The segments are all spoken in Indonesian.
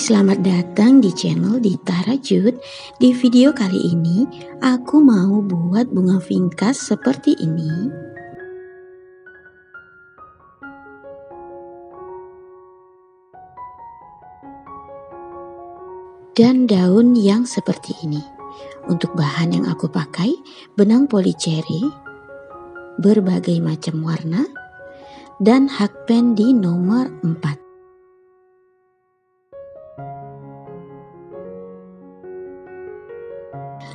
selamat datang di channel Dita Rajut. Di video kali ini, aku mau buat bunga vingkas seperti ini. Dan daun yang seperti ini. Untuk bahan yang aku pakai, benang polycherry, berbagai macam warna, dan hakpen di nomor 4.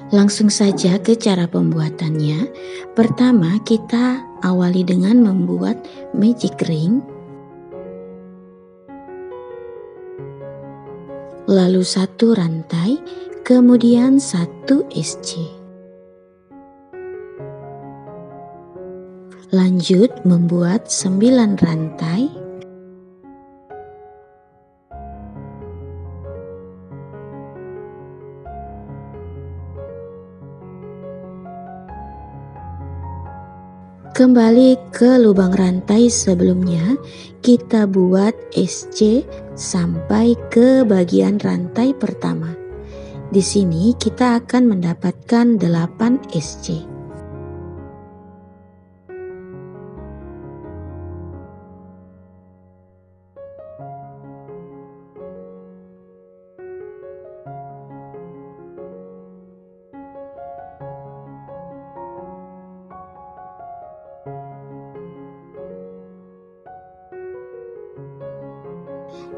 Langsung saja ke cara pembuatannya. Pertama, kita awali dengan membuat magic ring. Lalu 1 rantai, kemudian 1 SC. Lanjut membuat 9 rantai. Kembali ke lubang rantai sebelumnya, kita buat SC sampai ke bagian rantai pertama. Di sini kita akan mendapatkan 8 SC.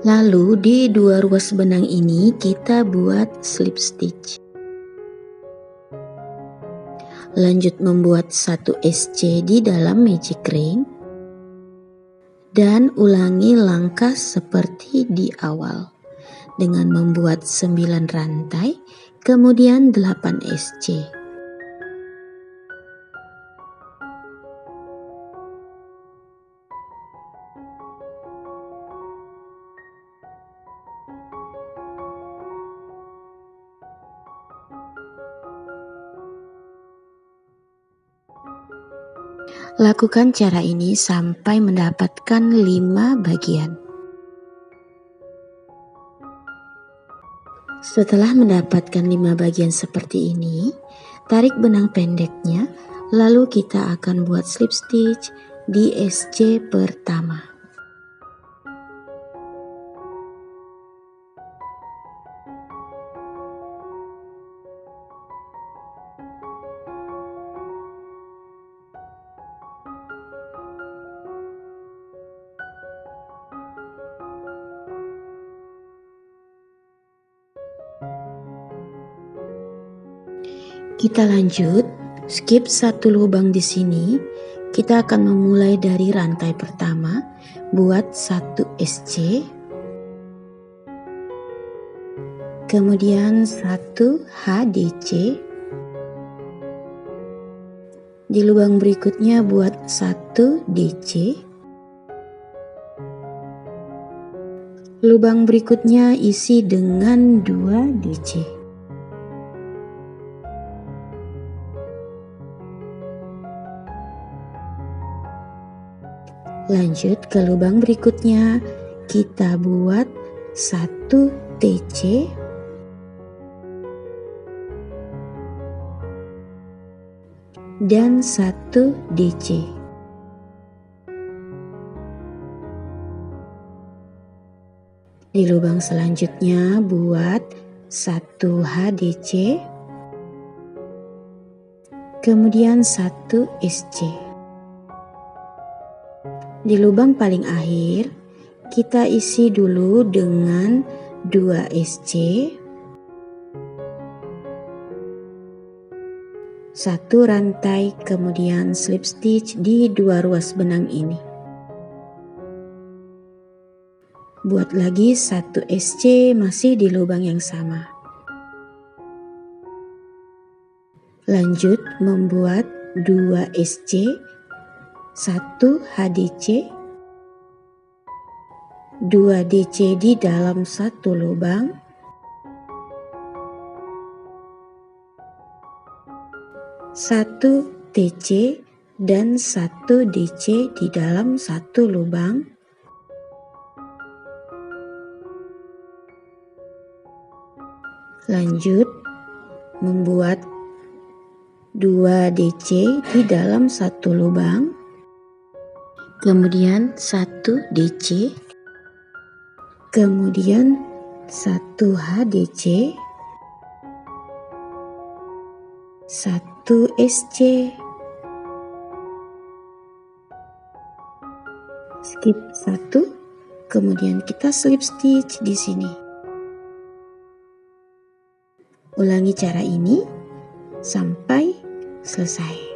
Lalu di 2 ruas benang ini kita buat slip stitch. Lanjut membuat 1 SC di dalam magic ring. Dan ulangi langkah seperti di awal. Dengan membuat 9 rantai, kemudian 8 SC. Lakukan cara ini sampai mendapatkan 5 bagian. Setelah mendapatkan 5 bagian seperti ini, tarik benang pendeknya, lalu kita akan buat slip stitch di SC pertama. Kita lanjut, skip 1 lubang di sini. Kita akan memulai dari rantai pertama, buat 1 SC, kemudian 1 HDC. Di lubang berikutnya buat 1 DC. Lubang berikutnya isi dengan 2 DC. Lanjut ke lubang berikutnya, kita buat 1 TC, dan 1 DC. Di lubang selanjutnya buat 1 HDC, kemudian 1 SC. Di lubang paling akhir, kita isi dulu dengan 2 SC, 1 rantai, kemudian slip stitch di 2 ruas benang ini. Buat lagi 1 SC masih di lubang yang sama. Lanjut membuat 2 SC, 1 HDC, 2 DC di dalam 1 lubang, 1 TC dan 1 DC di dalam 1 lubang, Lanjut membuat 2 DC di dalam satu lubang, kemudian 1 DC, kemudian 1 HDC, 1 SC, skip 1, kemudian kita slip stitch di sini. Ulangi cara ini sampai selesai.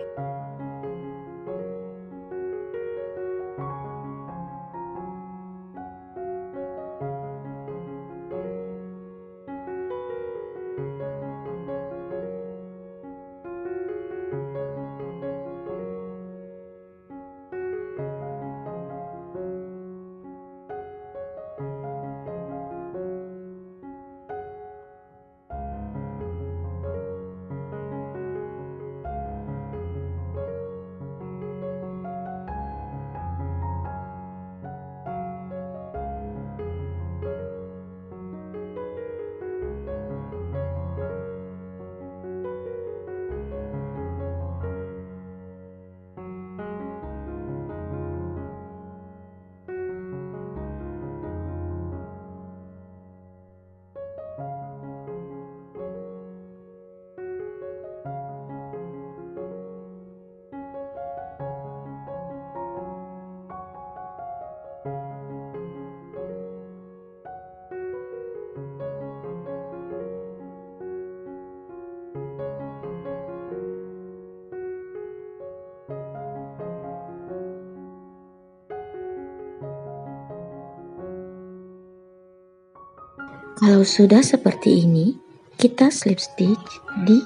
Kalau sudah seperti ini, kita slip stitch di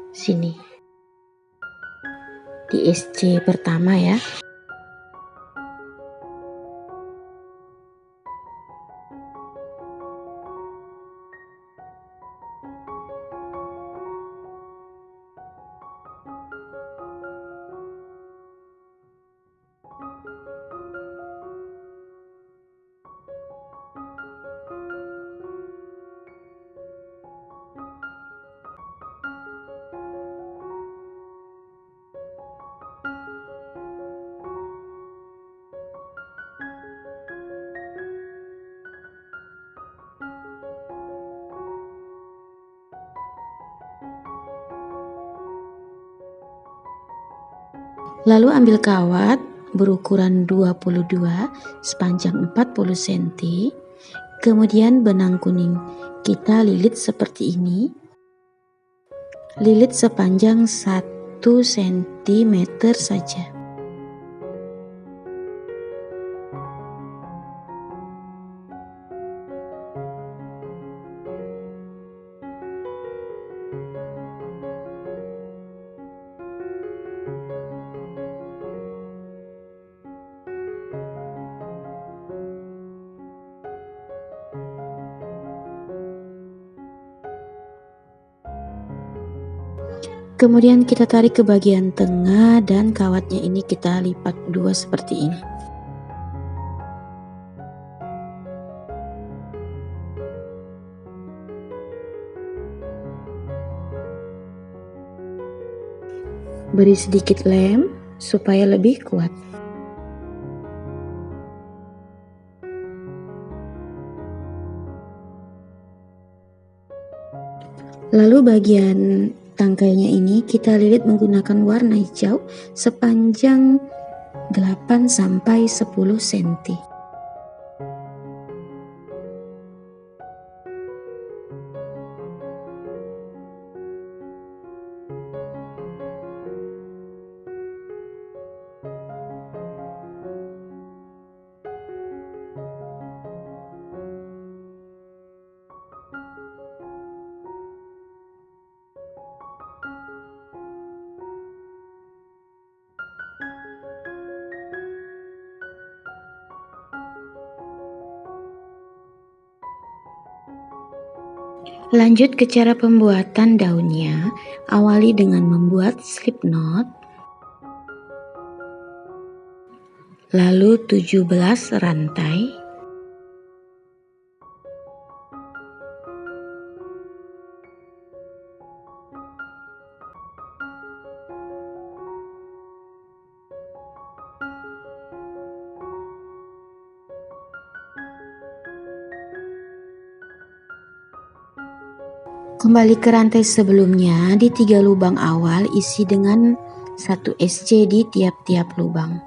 sini, di SC pertama ya. Lalu ambil kawat berukuran 22 sepanjang 40 cm, kemudian benang kuning kita lilit seperti ini, lilit sepanjang 1 cm saja. Kemudian kita tarik ke bagian tengah dan kawatnya ini kita lipat 2 seperti ini. Beri sedikit lem supaya lebih kuat. Lalu bagian tangkainya ini kita lilit menggunakan warna hijau sepanjang 8 sampai 10 cm. Lanjut ke cara pembuatan daunnya. Awali dengan membuat slip knot, lalu 17 rantai, Kembali ke rantai sebelumnya, di 3 lubang awal isi dengan 1 SC di tiap-tiap lubang.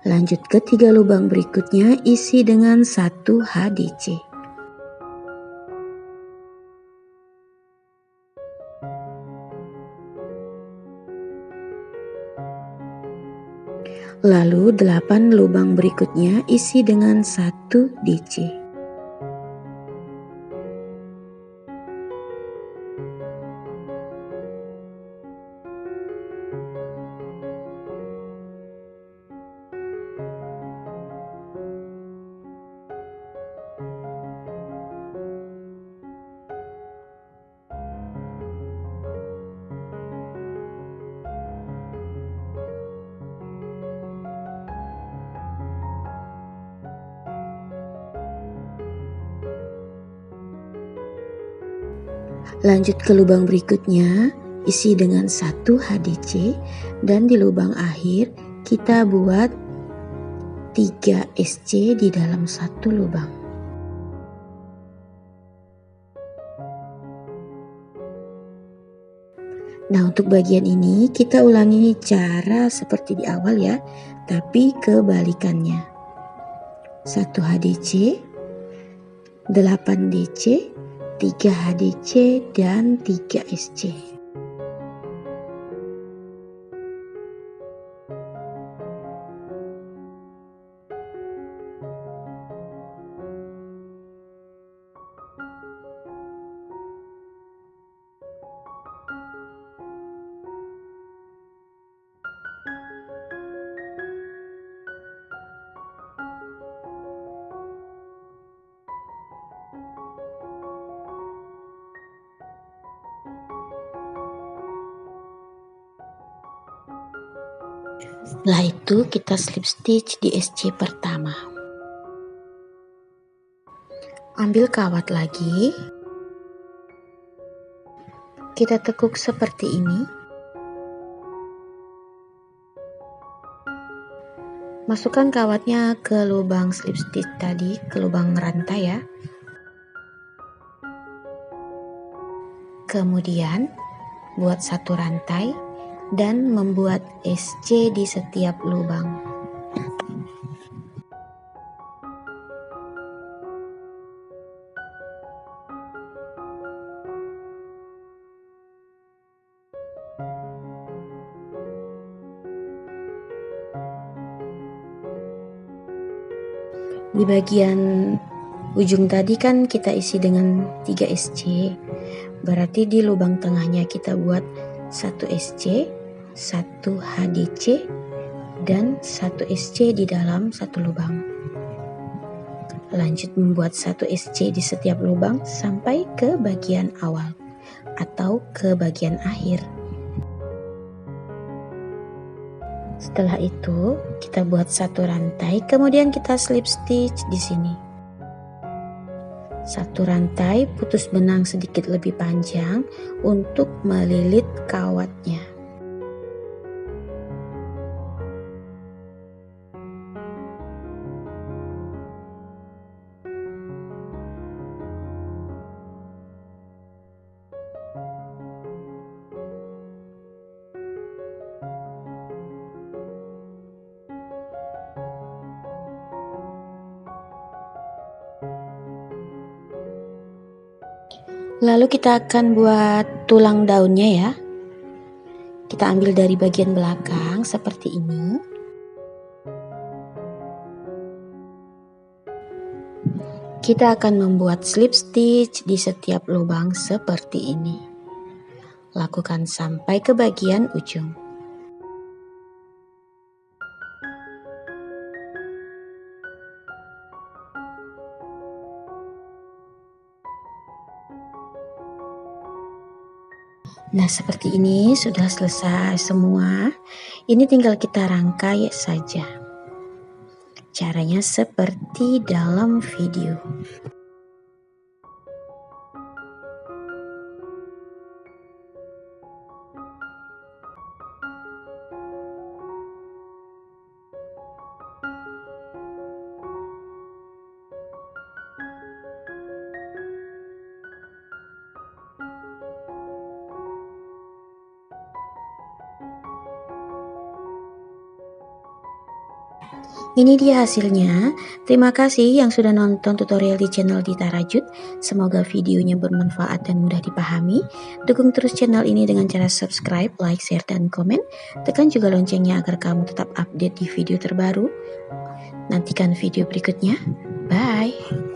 Lanjut ke 3 lubang berikutnya, isi dengan 1 HDC. Lalu 8 lubang berikutnya isi dengan 1 DC. Lanjut ke lubang berikutnya, isi dengan 1 HDC, dan di lubang akhir kita buat 3 SC di dalam 1 lubang. Nah, untuk bagian ini kita ulangi cara seperti di awal ya, tapi kebalikannya. 1 HDC, 8 DC, 3 HDC, dan 3 SC. Setelah itu kita slip stitch di SC pertama. Ambil kawat lagi. Kita tekuk seperti ini. Masukkan kawatnya ke lubang slip stitch tadi, ke lubang rantai ya. Kemudian buat 1 rantai dan membuat SC di setiap lubang. Di bagian ujung tadi kan kita isi dengan 3 SC, berarti di lubang tengahnya kita buat 1 SC, 1 HDC, dan 1 SC di dalam 1 lubang. Lanjut membuat 1 SC di setiap lubang sampai ke bagian awal atau ke bagian akhir. Setelah itu kita buat 1 rantai, kemudian kita slip stitch di sini. 1 rantai putus benang sedikit lebih panjang untuk melilit kawatnya. Lalu kita akan buat tulang daunnya ya. Kita ambil dari bagian belakang seperti ini. Kita akan membuat slip stitch di setiap lubang seperti ini. Lakukan sampai ke bagian ujung. Nah, seperti ini sudah selesai semua. Ini tinggal kita rangkai saja. Caranya seperti dalam video. Ini dia hasilnya. Terima kasih yang sudah nonton tutorial di channel Dita Rajut. Semoga videonya bermanfaat dan mudah dipahami. Dukung terus channel ini dengan cara subscribe, like, share, dan komen. Tekan juga loncengnya agar kamu tetap update di video terbaru. Nantikan video berikutnya. Bye.